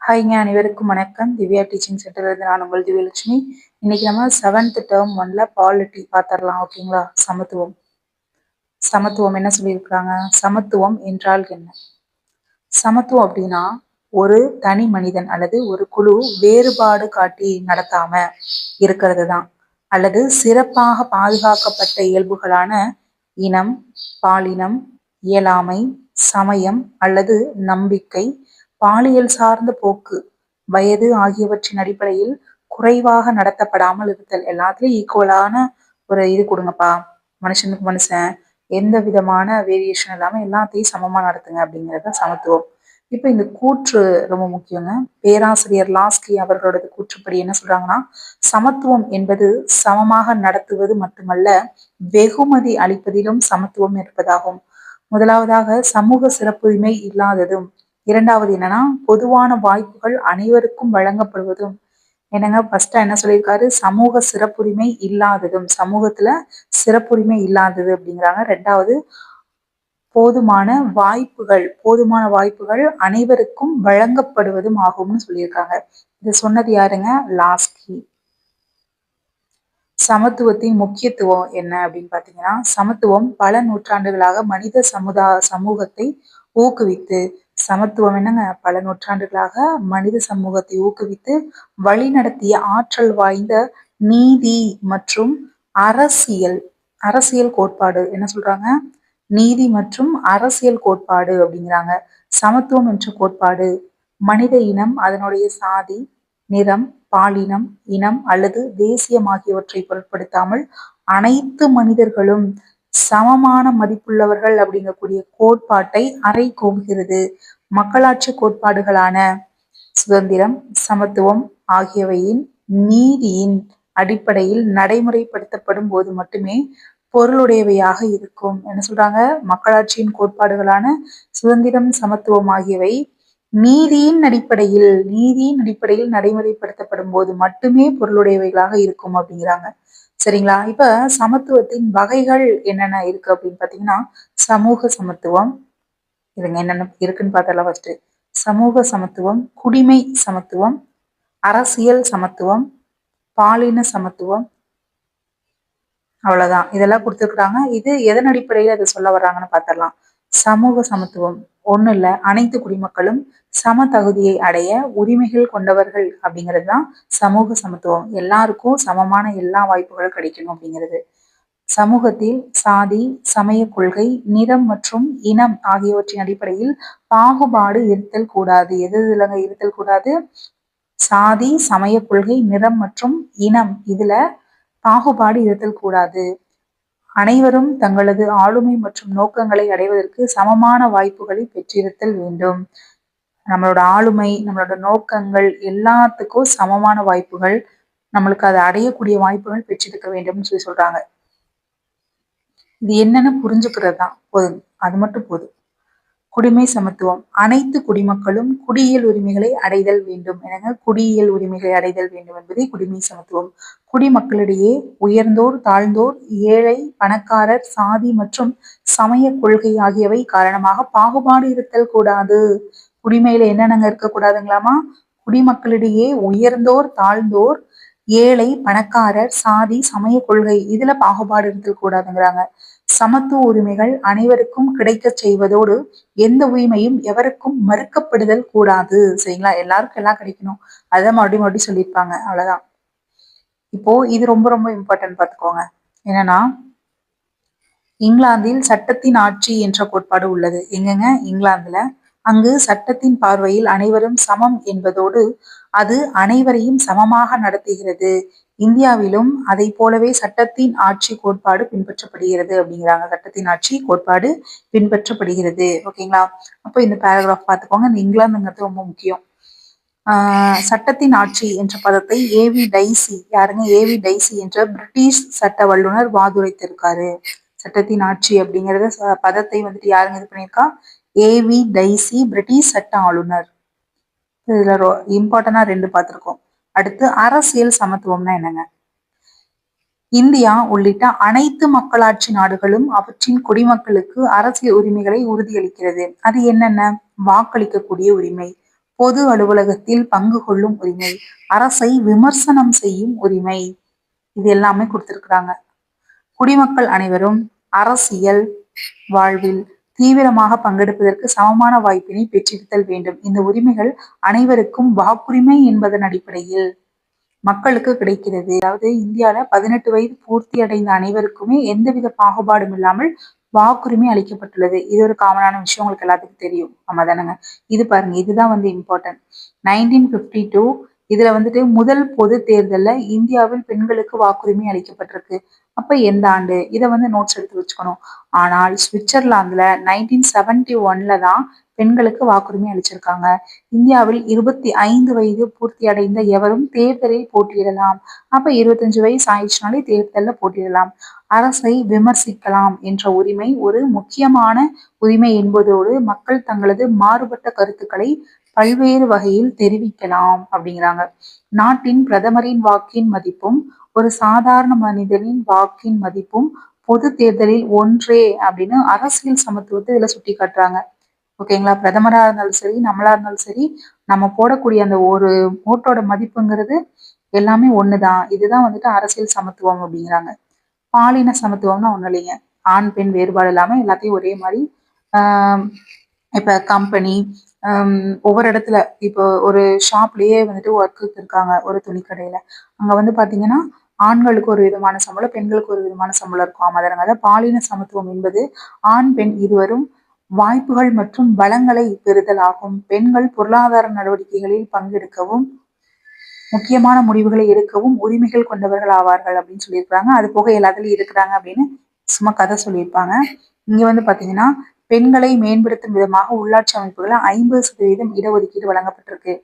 ஹாய்ங்க, அனைவருக்கும் வணக்கம். திவ்யா டீச்சிங் சென்டர்லேருந்து நான் உங்கள் திவ்யலட்சுமி. இன்னைக்கு நம்ம 7th டேர்ம் 1ல பாலிட்டி பார்த்துடலாம். ஓகேங்களா? சமத்துவம் என்ன சொல்லியிருக்காங்க? சமத்துவம் என்றால் என்ன? சமத்துவம் அப்படின்னா ஒரு தனி மனிதன் அல்லது ஒரு குழு வேறுபாடு காட்டி நடத்தாம இருக்கிறது தான், அல்லது சிறப்பாக பாதுகாக்கப்பட்ட இயல்புகளான இனம், பாலினம், இயலாமை, சமயம் அல்லது நம்பிக்கை, பாலியல் சார்ந்த போக்கு, வயது ஆகியவற்றின் அடிப்படையில் குறைவாக நடத்தப்படாமல் இருத்தல். எல்லாத்துலயும் ஈக்குவலான ஒரு இது கொடுங்கப்பா, மனுஷனுக்கு மனுஷன் எந்த விதமான வேரியேஷன் இல்லாம எல்லாத்தையும் சமமா நடத்துங்க அப்படிங்கிறது சமத்துவம். இப்ப இந்த கூற்று ரொம்ப முக்கியங்க. பேராசிரியர் லாஸ்கி அவர்களோட கூற்றுப்படி என்ன சொல்றாங்கன்னா, சமத்துவம் என்பது சமமாக நடத்துவது மட்டுமல்ல, வெகுமதி அளிப்பதிலும் சமத்துவம் இருப்பதாகும். முதலாவதாக சமூக சிறப்புரிமை இல்லாததும், இரண்டாவது என்னன்னா பொதுவான வாய்ப்புகள் அனைவருக்கும் வழங்கப்படுவதும். என்னங்க ஃபர்ஸ்டா என்ன சொல்லியிருக்காரு? சமூக சிறப்புரிமை இல்லாததும், சமூகத்துல சிறப்புரிமை இல்லாதது அப்படிங்கிறாங்க. ரெண்டாவது போதுமான வாய்ப்புகள் அனைவருக்கும் வழங்கப்படுவதும் ஆகும்னு சொல்லியிருக்காங்க. இது சொன்னது யாருங்க? லாஸ்கி. சமத்துவத்தின் முக்கியத்துவம் என்ன அப்படின்னு பாத்தீங்கன்னா, சமத்துவம் பல நூற்றாண்டுகளாக மனித சமூகத்தை ஊக்குவித்து, சமத்துவம் என்னங்க, பல நூற்றாண்டுகளாக மனித சமூகத்தை ஊக்குவித்து வழிநடத்திய ஆற்றல் வாய்ந்த நீதி மற்றும் அரசியல் கோட்பாடு. என்ன சொல்றாங்க? நீதி மற்றும் அரசியல் கோட்பாடு அப்படிங்கிறாங்க. சமத்துவம் என்ற கோட்பாடு மனித இனம் அதனுடைய சாதி, நிறம், பாலினம், இனம் அல்லது தேசியம் ஆகியவற்றை பொருட்படுத்தாமல் அனைத்து மனிதர்களும் சமமான மதிப்புள்ளவர்கள் அப்படிங்கக்கூடிய கோட்பாட்டை அறைகூவுகிறது. மக்களாட்சி கோட்பாடுகளான சுதந்திரம், சமத்துவம் ஆகியவையின் நீதியின் அடிப்படையில் நடைமுறைப்படுத்தப்படும் போது மட்டுமே பொருளுடையவையாக இருக்கும். என்ன சொல்றாங்க? மக்களாட்சியின் கோட்பாடுகளான சுதந்திரம், சமத்துவம் ஆகியவை நீதியின் அடிப்படையில் நடைமுறைப்படுத்தப்படும் போது மட்டுமே பொருளுடையவைகளாக இருக்கும் அப்படிங்கிறாங்க. சரிங்களா? இப்ப சமத்துவத்தின் வகைகள் என்னென்ன இருக்கு அப்படின்னு பாத்தீங்கன்னா, சமூக சமத்துவம். இதுங்க என்னென்ன இருக்குன்னு பார்த்தலாம். ஃபர்ஸ்ட் சமூக சமத்துவம், குடிமை சமத்துவம், அரசியல் சமத்துவம், பாலின சமத்துவம். அவ்வளவுதான், இதெல்லாம் கொடுத்துருக்காங்க. இது எதன் அடிப்படையில் அதை சொல்ல வர்றாங்கன்னு பார்த்தரலாம். சமூக சமத்துவம் ஒண்ணு இல்ல, அனைத்து குடிமக்களும் சம தகுதியை அடைய உரிமைகள் கொண்டவர்கள் அப்படிங்கிறது தான் சமூக சமத்துவம். எல்லாருக்கும் சமமான எல்லா வாய்ப்புகளும் கிடைக்கணும் அப்படிங்கிறது. சமூகத்தில் சாதி, சமய கொள்கை, நிறம் மற்றும் இனம் ஆகியவற்றின் அடிப்படையில் பாகுபாடு இருத்தல் கூடாது. எது இதுலங்க இருத்தல் கூடாது? சாதி, சமய கொள்கை, நிறம் மற்றும் இனம், இதுல பாகுபாடு இருத்தல் கூடாது. அனைவரும் தங்களது ஆளுமை மற்றும் நோக்கங்களை அடைவதற்கு சமமான வாய்ப்புகளை பெற்றிருத்தல் வேண்டும். நம்மளோட ஆளுமை, நம்மளோட நோக்கங்கள் எல்லாத்துக்கும் சமமான வாய்ப்புகள், நம்மளுக்கு அதை அடையக்கூடிய வாய்ப்புகள் பெற்றிருக்க வேண்டும்னு சொல்றாங்க. இது என்னன்னு புரிஞ்சுக்கிறது தான் போதும், அது மட்டும் போதும். குடிமை சமத்துவம், அனைத்து குடிமக்களும் குடியியல் உரிமைகளை அடைதல் வேண்டும். எனங்க குடியியல் உரிமைகளை அடைதல் வேண்டும் என்பதே குடிமை சமத்துவம். குடிமக்களிடையே உயர்ந்தோர், தாழ்ந்தோர், ஏழை, பணக்காரர், சாதி மற்றும் சமய கொள்கை ஆகியவை காரணமாக பாகுபாடு இருத்தல் கூடாது. குடிமையில என்னென்னங்க இருக்கக்கூடாதுங்களாமா? குடிமக்களிடையே உயர்ந்தோர், தாழ்ந்தோர், ஏழை, பணக்காரர், சாதி, சமய கொள்கை, இதுல பாகுபாடு இருத்தல் கூடாதுங்கிறாங்க. சமத்துவ உரிமைகள் அனைவருக்கும் கிடைக்க செய்வதோடு எந்த உரிமையும் எவருக்கும் மறுக்கப்படுதல் கூடாது. சரிங்களா? எல்லாருக்கும் எல்லாம் கிடைக்கணும், அதான் மறுபடியும் சொல்லியிருப்பாங்க. அவ்வளவுதான். இப்போ இது ரொம்ப ரொம்ப இம்பார்ட்டன்ட் பார்த்துக்கோங்க. என்னன்னா, இங்கிலாந்தில் சட்டத்தின் ஆட்சி என்ற கோட்பாடு உள்ளது. எங்கங்க? இங்கிலாந்துல. அங்கு சட்டத்தின் பார்வையில் அனைவரும் சமம் என்பதோடு அது அனைவரையும் சமமாக நடத்துகிறது. இந்தியாவிலும் அதை போலவே சட்டத்தின் ஆட்சி கோட்பாடு பின்பற்றப்படுகிறது அப்படிங்கிறாங்க. சட்டத்தின் ஆட்சி கோட்பாடு பின்பற்றப்படுகிறது. ஓகேங்களா? அப்போ இந்த பேராகிராஃப் பார்த்துக்கோங்க. இந்த இங்கிலாந்துங்கிறது ரொம்ப முக்கியம். சட்டத்தின் ஆட்சி என்ற பதத்தை ஏவி டைசி, யாருங்க? ஏவி டைசி என்ற பிரிட்டிஷ் சட்ட வல்லுநர் வாதுரைத்திருக்காரு. சட்டத்தின் ஆட்சி அப்படிங்கறத பதத்தை வந்துட்டு யாருங்க இது பண்ணியிருக்கா? ஏவி டைசி, பிரிட்டிஷ் சட்ட ஆளுநர். இதுல இம்பார்ட்டனா 2 பார்த்திருக்கோம். அடுத்து அரசியல் சமத்துவம்னா என்னங்க? இந்தியா உள்ளிட்ட அனைத்து மக்களாட்சி நாடுகளும் அவற்றின் குடிமக்களுக்கு அரசியல் உரிமைகளை உறுதியளிக்கிறது. அது என்னென்ன? வாக்களிக்கக்கூடிய உரிமை, பொது அலுவலகத்தில் பங்கு கொள்ளும் உரிமை, அரசை விமர்சனம் செய்யும் உரிமை, இது எல்லாமே கொடுத்திருக்கிறாங்க. குடிமக்கள் அனைவரும் அரசியல் வாழ்வில் தீவிரமாக பங்கெடுப்பதற்கு சமமான வாய்ப்பினை பெற்றிருத்தல் வேண்டும். இந்த உரிமைகள் அனைவருக்கும் வாக்குரிமை என்பதன் அடிப்படையில் மக்களுக்கு கிடைக்கிறது. அதாவது இந்தியால 18 வயது பூர்த்தி அடைந்த அனைவருக்குமே எந்தவித பாகுபாடும் இல்லாமல் வாக்குரிமை அளிக்கப்பட்டுள்ளது. இது ஒரு காமனான விஷயம், உங்களுக்கு எல்லாத்துக்கும் தெரியும். ஆமா தானங்க. இது பாருங்க, இதுதான் இம்பார்ட்டன்ட். 1952 இதுல முதல் பொது தேர்தல்ல இந்தியாவில் பெண்களுக்கு வாக்குரிமை அளிக்கப்பட்டிருக்கு. அப்ப எந்த ஆண்டு, இதை நோட்ஸ் எடுத்து வச்சுக்கணும். ஆனால் சுவிட்சர்லாந்துல 1971 தான் பெண்களுக்கு வாக்குரிமை அளிச்சிருக்காங்க. இந்தியாவில் 25 வயது பூர்த்தி அடைந்த எவரும் தேர்தலில் போட்டியிடலாம். அப்ப 25 வயசு ஆயிடுச்சுனாலே தேர்தல்ல போட்டியிடலாம். அரசை விமர்சிக்கலாம் என்ற உரிமை ஒரு முக்கியமான உரிமை என்பதோடு மக்கள் தங்களது மாறுபட்ட கருத்துக்களை பல்வேறு வகையில் தெரிவிக்கலாம் அப்படிங்கிறாங்க. நாட்டின் பிரதமரின் வாக்கின் மதிப்பும் ஒரு சாதாரண மனிதனின் வாக்கின் மதிப்பும் பொது தேர்தலில் ஒன்றே அப்படின்னு அரசியல் சமத்துவத்தை இதுல சுட்டி காட்டுறாங்க. ஓகேங்களா. பிரதமரா இருந்தாலும் சரி, நம்மளா இருந்தாலும் சரி, நம்ம போடக்கூடிய அந்த ஒரு ஓட்டோட மதிப்புங்கிறது எல்லாமே ஒண்ணுதான். இதுதான் அரசியல் சமத்துவம் அப்படிங்கிறாங்க. பாலின சமத்துவம்னா ஒண்ணும் இல்லைங்க. ஆண் பெண் வேறுபாடு இல்லாம எல்லாத்தையும் ஒரே மாதிரி ஆஹ் இப்ப கம்பெனி ஒவ்வொரு இடத்துல இப்போ ஒரு ஷாப்லயே ஒர்க்குக்கு இருக்காங்க, ஒரு துணிக்கடையில. அங்க பாத்தீங்கன்னா ஆண்களுக்கு ஒரு விதமான சம்பளம், பெண்களுக்கு ஒரு விதமான சம்பளம் இருக்கும். ஆமாதாங்க. அதாவது பாலின சமத்துவம் என்பது ஆண் பெண் இருவரும் வாய்ப்புகள் மற்றும் வளங்களை பெறுதல் ஆகும். பெண்கள் பொருளாதார நடவடிக்கைகளில் பங்கெடுக்கவும் முக்கியமான முடிவுகளை எடுக்கவும் உரிமைகள் கொண்டவர்கள் ஆவார்கள் அப்படின்னு சொல்லியிருக்காங்க. அது போக எல்லாத்துலயும் இருக்கிறாங்க அப்படின்னு சும்மா கதை சொல்லியிருப்பாங்க. இங்க பாத்தீங்கன்னா பெண்களை மேம்படுத்தும் விதமாக உள்ளாட்சி அமைப்புகளை 50% இடஒதுக்கீடு வழங்கப்பட்டிருக்கு.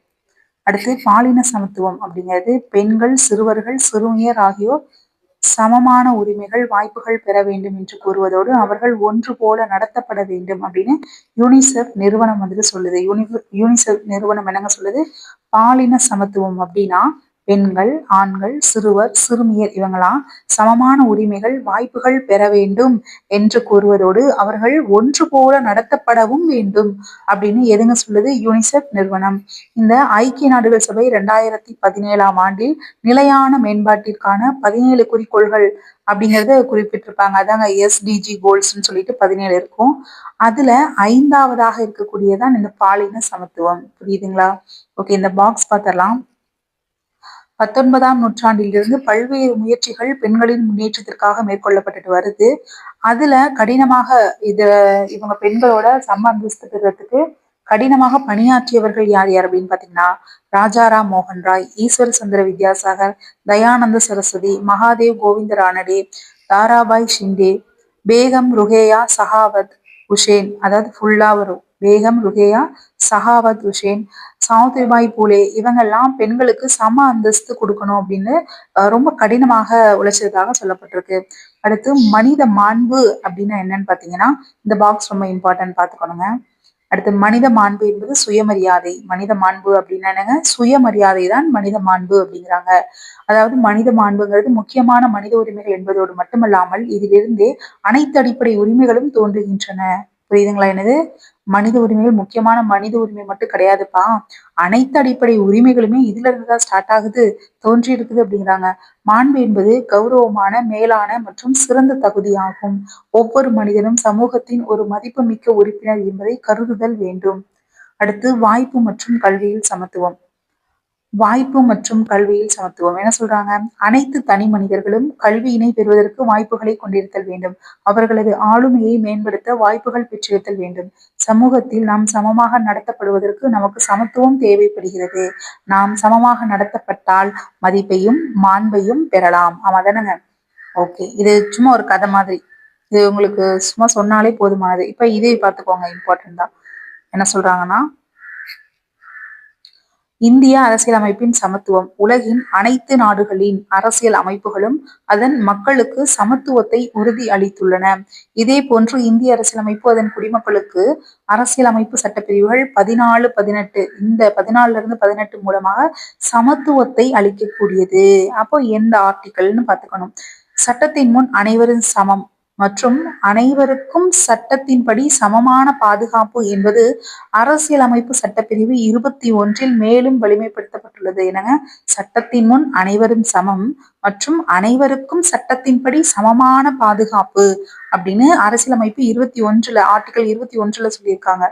அடுத்து பாலின சமத்துவம் அப்படிங்கிறது பெண்கள், சிறுவர்கள், சிறுமியர் ஆகியோர் சமமான உரிமைகள், வாய்ப்புகள் பெற வேண்டும் என்று கூறுவதோடு அவர்கள் ஒன்று போல நடத்தப்பட வேண்டும் அப்படின்னு யூனிசெஃப் நிறுவனம் சொல்லுது. யூனிசெஃப் நிறுவனம் என்னங்க சொல்லுது? பாலின சமத்துவம் அப்படின்னா பெண்கள், ஆண்கள், சிறுவர், சிறுமியர் இவங்களாம் சமமான உரிமைகள், வாய்ப்புகள் பெற வேண்டும் என்று கூறுவதோடு அவர்கள் ஒன்று போல நடத்தப்படவும் வேண்டும் அப்படின்னு எதுங்க சொல்லுது? யூனிசெஃப் நிறுவனம். இந்த ஐக்கிய நாடுகள் சபை 2017 ஆண்டில் நிலையான மேம்பாட்டிற்கான 17 குறிக்கோள்கள் அப்படிங்கறத குறிப்பிட்டிருப்பாங்க. அதாங்க SDG கோல்ஸ்ன்னு சொல்லிட்டு 17 இருக்கும். அதுல 5வதாக இருக்கக்கூடியதான் இந்த பாலின சமத்துவம். புரியுதுங்களா? ஓகே, இந்த பாக்ஸ் பார்த்தரலாம். 19ஆம் நூற்றாண்டிலிருந்து பல்வேறு முயற்சிகள் பெண்களின் முன்னேற்றத்திற்காக மேற்கொள்ளப்பட்டுட்டு வருது. அதுல கடினமாக இவங்க பெண்களோட சம அந்தஸ்து பெறுறதுக்கு கடினமாக பணியாற்றியவர்கள் யார் யார் அப்படின்னு பாத்தீங்கன்னா ராஜாராம் மோகன் ராய், ஈஸ்வர் சந்திர வித்யாசாகர், தயானந்த சரஸ்வதி, மகாதேவ் கோவிந்த ரானடே, தாராபாய் ஷிண்டே, பேகம் ருகேயா சஹாவத் உஷேன், அதாவது ஃபுல்லா வரும், பேகம் ருகேயா சஹாவத் உஷேன், சாவித்ரிபாய் பூலே, இவங்கெல்லாம் பெண்களுக்கு சம அந்தஸ்து கொடுக்கணும் அப்படின்னு ரொம்ப கடினமாக உழைச்சதாக சொல்லப்பட்டிருக்கு. அடுத்து மனித மாண்பு அப்படின்னா என்னன்னு பாத்தீங்கன்னா இந்த பாக்ஸ் ரொம்ப இம்பார்ட்டன்ட் பாத்துக்கணுங்க. அடுத்து மனித மாண்பு என்பது சுயமரியாதை. மனித மாண்பு அப்படின்னா என்னங்க? சுயமரியாதை தான் மனித மாண்பு அப்படிங்கிறாங்க. அதாவது மனித மாண்புங்கிறது முக்கியமான மனித உரிமைகள் என்பதோடு மட்டுமல்லாமல் இதிலிருந்தே அனைத்து அடிப்படை உரிமைகளும் தோன்றுகின்றன. புரியுதுங்களா? என்னது மனித உரிமைகள் முக்கியமான மனித உரிமை மட்டும் கிடையாதுப்பா, அனைத்து அடிப்படை உரிமைகளுமே இதுல இருந்துதான் ஸ்டார்ட் ஆகுது, தோன்றி இருக்குது அப்படிங்கிறாங்க. மாண்பு என்பது கௌரவமான, மேலான மற்றும் சிறந்த தகுதியாகும். ஒவ்வொரு மனிதனும் சமூகத்தின் ஒரு மதிப்புமிக்க உறுப்பினர் என்பதை கருதுதல் வேண்டும். அடுத்து வாய்ப்பு மற்றும் கல்வியில் சமத்துவம். வாய்ப்பு மற்றும் கல்வியில் சமத்துவம் என்ன சொல்றாங்க? அனைத்து தனி மனிதர்களும் கல்வியினை பெறுவதற்கு வாய்ப்புகளை கொண்டிருத்தல் வேண்டும். அவர்களது ஆளுமையை மேம்படுத்த வாய்ப்புகள் பெற்றிருத்தல் வேண்டும். சமூகத்தில் நாம் சமமாக நடத்தப்படுவதற்கு நமக்கு சமத்துவம் தேவைப்படுகிறது. நாம் சமமாக நடத்தப்பட்டால் மதிப்பையும் மாண்பையும் பெறலாம். ஆமா தானங்க? ஓகே, இது சும்மா ஒரு கதை மாதிரி, இது உங்களுக்கு சும்மா சொன்னாலே போதுமானது. இப்ப இதே பார்த்துக்கோங்க, இம்பார்ட்டன்ட் தான். என்ன சொல்றாங்கன்னா இந்திய அரசியலமைப்பின் சமத்துவம் உலகின் அனைத்து நாடுகளின் அரசியல் அமைப்புகளும் அதன் மக்களுக்கு சமத்துவத்தை உறுதி அளித்துள்ளன. இதே போன்று இந்திய அரசியலமைப்பு அதன் குடிமக்களுக்கு அரசியலமைப்பு சட்டப்பிரிவுகள் 14, 18 இந்த 14 இருந்து 18 மூலமாக சமத்துவத்தை அளிக்கக்கூடியது. அப்போ எந்த ஆர்டிகல்னு பாத்துக்கணும். சட்டத்தின் முன் அனைவரும் சமம் மற்றும் அனைவருக்கும் சட்டத்தின்படி சமமான பாதுகாப்பு என்பது அரசியலமைப்பு சட்டப்பிரிவு 21 மேலும் வலிமைப்படுத்தப்பட்டுள்ளது. என்னங்க, சட்டத்தின் முன் அனைவரும் சமம் மற்றும் அனைவருக்கும் சட்டத்தின்படி சமமான பாதுகாப்பு அப்படின்னு அரசியலமைப்பு 21 ஆர்டிகல் 21 சொல்லியிருக்காங்க.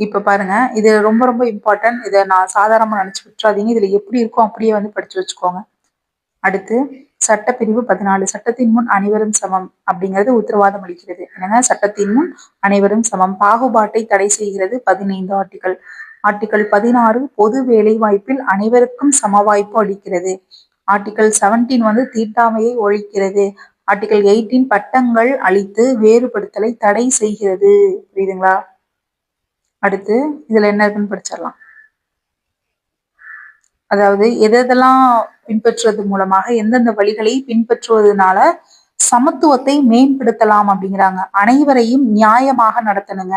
இப்ப பாருங்க, இது ரொம்ப ரொம்ப இம்பார்ட்டன்ட். இதை நான் சாதாரணமா நினைச்சு விட்டுறாதீங்க. இதுல எப்படி இருக்கும் அப்படியே படிச்சு வச்சுக்கோங்க. அடுத்து சட்டப்பிரிவு 14 சட்டத்தின் முன் அனைவரும் சமம் அப்படிங்கிறது உத்தரவாதம் அளிக்கிறது. என்னங்க, சட்டத்தின் முன் அனைவரும் சமம். பாகுபாட்டை தடை செய்கிறது 15 ஆர்டிகல். ஆர்டிகல் 16 பொது வேலை வாய்ப்பில் அனைவருக்கும் சம வாய்ப்பு அளிக்கிறது. ஆர்டிகல் 17 தீண்டாமையை ஒழிக்கிறது. ஆர்டிகல் 18 பட்டங்கள் அளித்து வேறுபடுத்தலை தடை செய்கிறது. புரியுதுங்களா? அடுத்து இதுல என்ன இருக்குன்னு படிச்சிடலாம். அதாவது எதெல்லாம் பின்பற்றுவது மூலமாக எந்தெந்த வழிகளை பின்பற்றுவதனால சமத்துவத்தை மேம்படுத்தலாம் அப்படிங்கிறாங்க. அனைவரையும் நியாயமாக நடத்தணுங்க.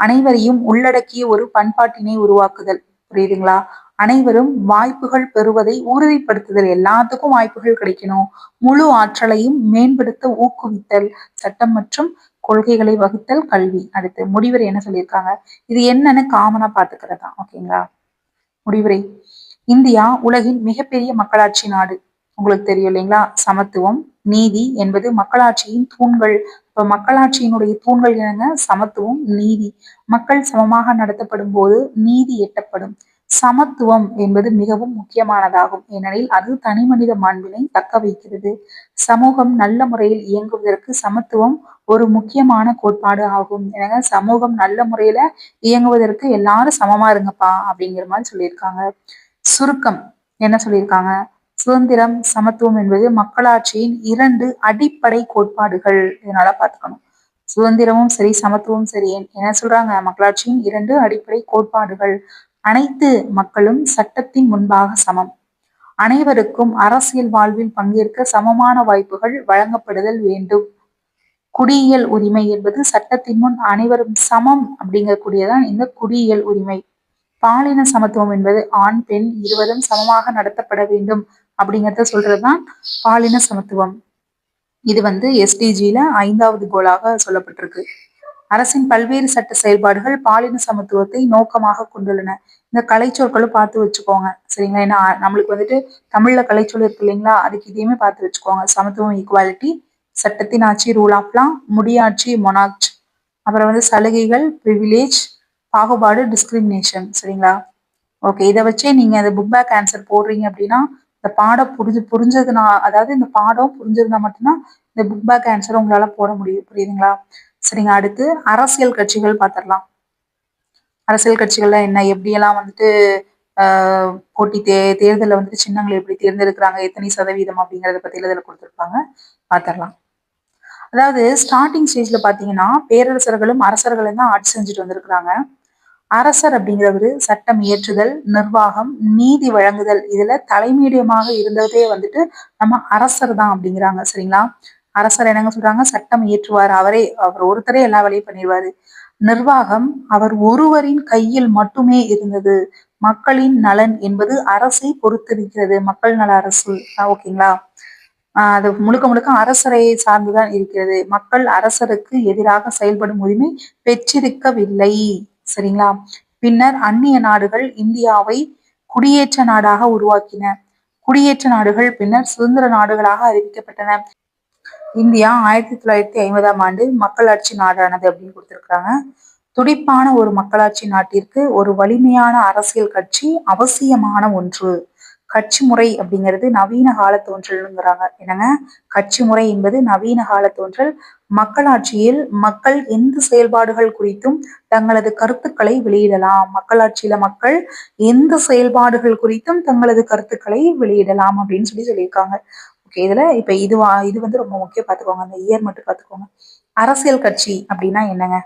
அனைவரையும் உள்ளடக்கிய ஒரு பண்பாட்டினை உருவாக்குதல். புரியுதுங்களா? அனைவரும் வாய்ப்புகள் பெறுவதை உறுதிப்படுத்துதல். எல்லாத்துக்கும் வாய்ப்புகள் கிடைக்கணும். முழு ஆற்றலையும் மேம்படுத்த ஊக்குவித்தல். சட்டம் மற்றும் கொள்கைகளை வகுத்தல், கல்வி. அடுத்து முடிவுரை என்ன சொல்லியிருக்காங்க, இது என்னன்னு காமனா பாத்துக்கிறதா. ஓகேங்களா? முடிவுரை: இந்தியா உலகின் மிகப்பெரிய மக்களாட்சி நாடு. உங்களுக்கு தெரியும் இல்லைங்களா? சமத்துவம், நீதி என்பது மக்களாட்சியின் தூண்கள். இப்ப மக்களாட்சியினுடைய தூண்கள் என்னங்க? சமத்துவம், நீதி. மக்கள் சமமாக நடத்தப்படும் போது நீதி எட்டப்படும். சமத்துவம் என்பது மிகவும் முக்கியமானதாகும். ஏனெனில் அது தனி மனித மாண்பினை தக்க வைக்கிறது. சமூகம் நல்ல முறையில் இயங்குவதற்கு சமத்துவம் ஒரு முக்கியமான கோட்பாடு ஆகும். ஏன்னா சமூகம் நல்ல முறையில இயங்குவதற்கு எல்லாரும் சமமா இருங்கப்பா அப்படிங்கிற மாதிரி சொல்லியிருக்காங்க. சுருக்கம் என்ன சொல்லியிருக்காங்க, சுதந்திரம், சமத்துவம் என்பது மக்களாட்சியின் 2 அடிப்படை கோட்பாடுகள். இதனால பார்த்துக்கணும். சுதந்திரமும் சரி, சமத்துவமும் சரி என்ன சொல்றாங்க, மக்களாட்சியின் 2 அடிப்படை கோட்பாடுகள். அனைத்து மக்களும் சட்டத்தின் முன்பாக சமம். அனைவருக்கும் அரசியல் வாழ்வில் பங்கேற்க சமமான வாய்ப்புகள் வழங்கப்படுதல் வேண்டும். குடியியல் உரிமை என்பது சட்டத்தின் முன் அனைவரும் சமம் அப்படிங்கக்கூடியதான் இந்த குடியியல் உரிமை. பாலின சமத்துவம் என்பது ஆண் பெண் இருவரும் சமமாக நடத்தப்பட வேண்டும் அப்படிங்கிறத சொல்றதுதான் பாலின சமத்துவம். இது SDGல 5வது கோலாக சொல்லப்பட்டிருக்கு. அரசின் பல்வேறு சட்ட செயல்பாடுகள் பாலின சமத்துவத்தை நோக்கமாக கொண்டுள்ளன. இந்த கலைச்சொற்களும் பார்த்து வச்சுக்கோங்க, சரிங்களா? ஏன்னா நம்மளுக்கு தமிழ்ல கலைச்சொல் இருக்கு இல்லைங்களா, அதுக்கு இதையுமே பார்த்து வச்சுக்கோங்க. சமத்துவம், ஈக்குவாலிட்டி, சட்டத்தின் ஆட்சி, ரூல் ஆஃப் லா, முடியாட்சி, மொனார்ச், அப்புறம் சலுகைகள், ப்ரிவிலேஜ், பாகுபாடு, டிஸ்கிரிமினேஷன். சரிங்களா? ஓகே, இதை வச்சே நீங்க அந்த புக் பேக் ஆன்சர் போடுறீங்க அப்படின்னா இந்த பாடம் புரிஞ்சதுனா, அதாவது இந்த பாடம் புரிஞ்சிருந்தா மட்டும்தான் இந்த புக் பேக் ஆன்சர் உங்களால போட முடியும். புரியுதுங்களா? சரிங்க. அடுத்து அரசியல் கட்சிகள் பார்த்திடலாம். அரசியல் கட்சிகள்ல என்ன, எப்படியெல்லாம் போட்டி தேர்தலில் சின்னங்களை எப்படி தேர்ந்தெடுக்கிறாங்க, எத்தனை சதவீதம் அப்படிங்கறத பத்தி இதுல கொடுத்துருப்பாங்க, பார்த்திடலாம். அதாவது ஸ்டார்டிங் ஸ்டேஜ்ல பாத்தீங்கன்னா பேரரசர்களும் அரசர்களும் தான் ஆட்சி செஞ்சுட்டு வந்திருக்கிறாங்க. அரசர் அப்படிங்கிறவரு சட்டம் இயற்றுதல், நிர்வாகம், நீதி வழங்குதல் இதுல தலைமையிடமாக இருந்ததே நம்ம அரசர் தான் அப்படிங்கிறாங்க. சரிங்களா? அரசர் என்னங்க சொல்றாங்க, சட்டம் இயற்றுவார், அவர் ஒருத்தரே எல்லா வேலையும் பண்ணிடுவாரு. நிர்வாகம் அவர் ஒருவரின் கையில் மட்டுமே இருந்தது. மக்களின் நலன் என்பது அரசை பொறுத்திருக்கிறது. மக்கள் நல அரசு. ஓகேங்களா? அது முழுக்க முழுக்க அரசரை சார்ந்துதான் இருக்கிறது. மக்கள் அரசருக்கு எதிராக செயல்படும் உரிமை பெற்றிருக்கவில்லை. சரிங்களா? பின்னர் அந்நிய நாடுகள் இந்தியாவை குடியேற்ற நாடாக உருவாக்கின. குடியேற்ற நாடுகள் பின்னர் சுதந்திர நாடுகளாக அறிவிக்கப்பட்டன. இந்தியா 1950ஆம் ஆண்டு மக்களாட்சி நாடானது அப்படின்னு கொடுத்திருக்காங்க. துடிப்பான ஒரு மக்களாட்சி நாட்டிற்கு ஒரு வலிமையான அரசியல் கட்சி அவசியமான ஒன்று. கட்சி முறை அப்படிங்கிறது நவீன கால தோன்றல்ங்கிறாங்க. என்னங்க, கட்சி முறை என்பது நவீன கால தோன்றல். மக்களாட்சியில் மக்கள் எந்த செயல்பாடுகள் குறித்தும் தங்களது கருத்துக்களை வெளியிடலாம். மக்களாட்சியில மக்கள் எந்த செயல்பாடுகள் குறித்தும் தங்களது கருத்துக்களை வெளியிடலாம் அப்படின்னு சொல்லியிருக்காங்க. ஓகே, இதுல இப்ப இது ரொம்ப முக்கியம், பாத்துக்கோங்க. அந்த இயர் மட்டும் பாத்துக்கோங்க. அரசியல் கட்சி அப்படின்னா என்னங்க?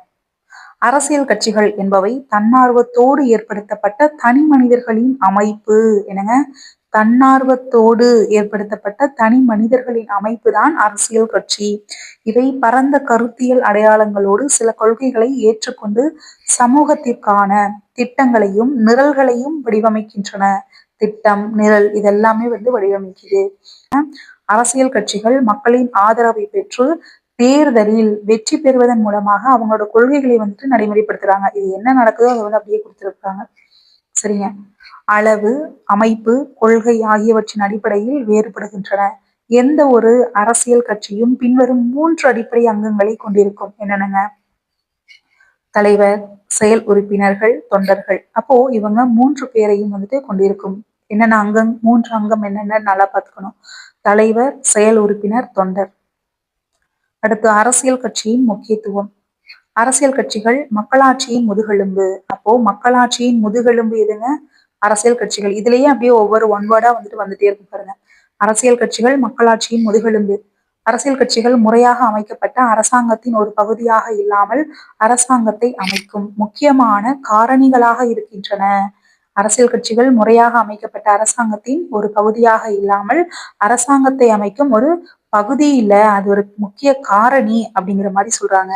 அரசியல் கட்சிகள் என்பவை தன்னார்வத்தோடு ஏற்படுத்தப்பட்ட தனி மனிதர்களின் அமைப்பு. என்னங்க, தன்னார்வத்தோடு ஏற்படுத்தப்பட்ட தனி மனிதர்களின் அமைப்பு தான் அரசியல் கட்சி. இவை பரந்த கருத்தியல் அடையாளங்களோடு சில கொள்கைகளை ஏற்றுக்கொண்டு சமூகத்திற்கான திட்டங்களையும் நிரல்களையும் வடிவமைக்கின்றன. திட்டம், நிரல் இதெல்லாமே வடிவமைக்குது. அரசியல் கட்சிகள் மக்களின் ஆதரவை பெற்று தேர்தலில் வெற்றி பெறுவதன் மூலமாக அவங்களோட கொள்கைகளை வந்துட்டு நடைமுறைப்படுத்துறாங்க. இது என்ன நடக்குதோ அதை வந்து அப்படியே கொடுத்துருக்காங்க. சரிங்க. அளவு, அமைப்பு, கொள்கை ஆகியவற்றின் அடிப்படையில் வேறுபடுகின்றன. எந்த ஒரு அரசியல் கட்சியும் பின்வரும் 3 அடிப்படை அங்கங்களை கொண்டிருக்கும். என்னென்னங்க? தலைவர், செயல் உறுப்பினர்கள், தொண்டர்கள். அப்போ இவங்க 3 பேரையும் வந்துட்டு கொண்டிருக்கும். என்னென்ன அங்கம்? 3 அங்கம் என்னென்ன நல்லா பார்த்துக்கணும். தலைவர், செயல் உறுப்பினர், தொண்டர். அடுத்து அரசியல் கட்சியின் முக்கியத்துவம். அரசியல் கட்சிகள் மக்களாட்சியின் முதுகெலும்பு. அப்போ மக்களாட்சியின் முதுகெலும்பு எதுங்க? அரசியல் கட்சிகள். இதுலயே அப்படியே ஒவ்வொரு ஒன் வேர்டா வந்துட்டே இருக்கும் பாருங்க. அரசியல் கட்சிகள் மக்களாட்சியின் முதுகெலும்பு. அரசியல் கட்சிகள் முறையாக அமைக்கப்பட்ட அரசாங்கத்தின் ஒரு பகுதியாக இல்லாமல் அரசாங்கத்தை அமைக்கும் முக்கியமான காரணிகளாக இருக்கின்றன. அரசியல் கட்சிகள் முறையாக அமைக்கப்பட்ட அரசாங்கத்தின் ஒரு பகுதியாக இல்லாமல் அரசாங்கத்தை அமைக்கும் ஒரு பகுதி இல்ல, அது ஒரு முக்கிய காரணி அப்படிங்கிற மாதிரி சொல்றாங்க.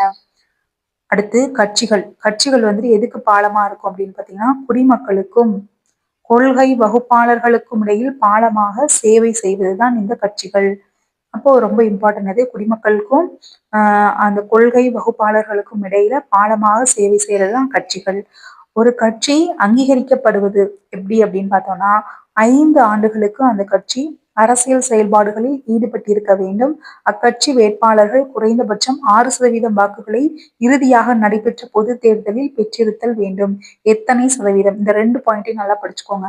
அடுத்து கட்சிகள். கட்சிகள் வந்துட்டு எதுக்கு பாலமா இருக்கும் அப்படின்னு பாத்தீங்கன்னா, குடிமக்களுக்கும் கொள்கை வகுப்பாளர்களுக்கும் இடையில் பாலமாக சேவை செய்வதுதான் இந்த கட்சிகள். அப்போ ரொம்ப இம்பார்ட்டன்ட் அது. குடிமக்களுக்கும் அந்த கொள்கை வகுப்பாளர்களுக்கும் இடையில பாலமாக சேவை செய்யறதுதான் கட்சிகள். ஒரு கட்சி அங்கீகரிக்கப்படுவது எப்படி அப்படின்னு பார்த்தோம்னா, 5 ஆண்டுகளுக்கு அந்த கட்சி அரசியல் செயல்பாடுகளில் ஈடுபட்டிருக்க வேண்டும். அக்கட்சி வேட்பாளர்கள் குறைந்தபட்சம் 6% வாக்குகளை இறுதியாக நடைபெற்ற பொது தேர்தலில் பெற்றிருத்தல் வேண்டும். எத்தனை சதவீதம்? இந்த 2 பாயிண்ட்டையும் நல்லா படிச்சுக்கோங்க.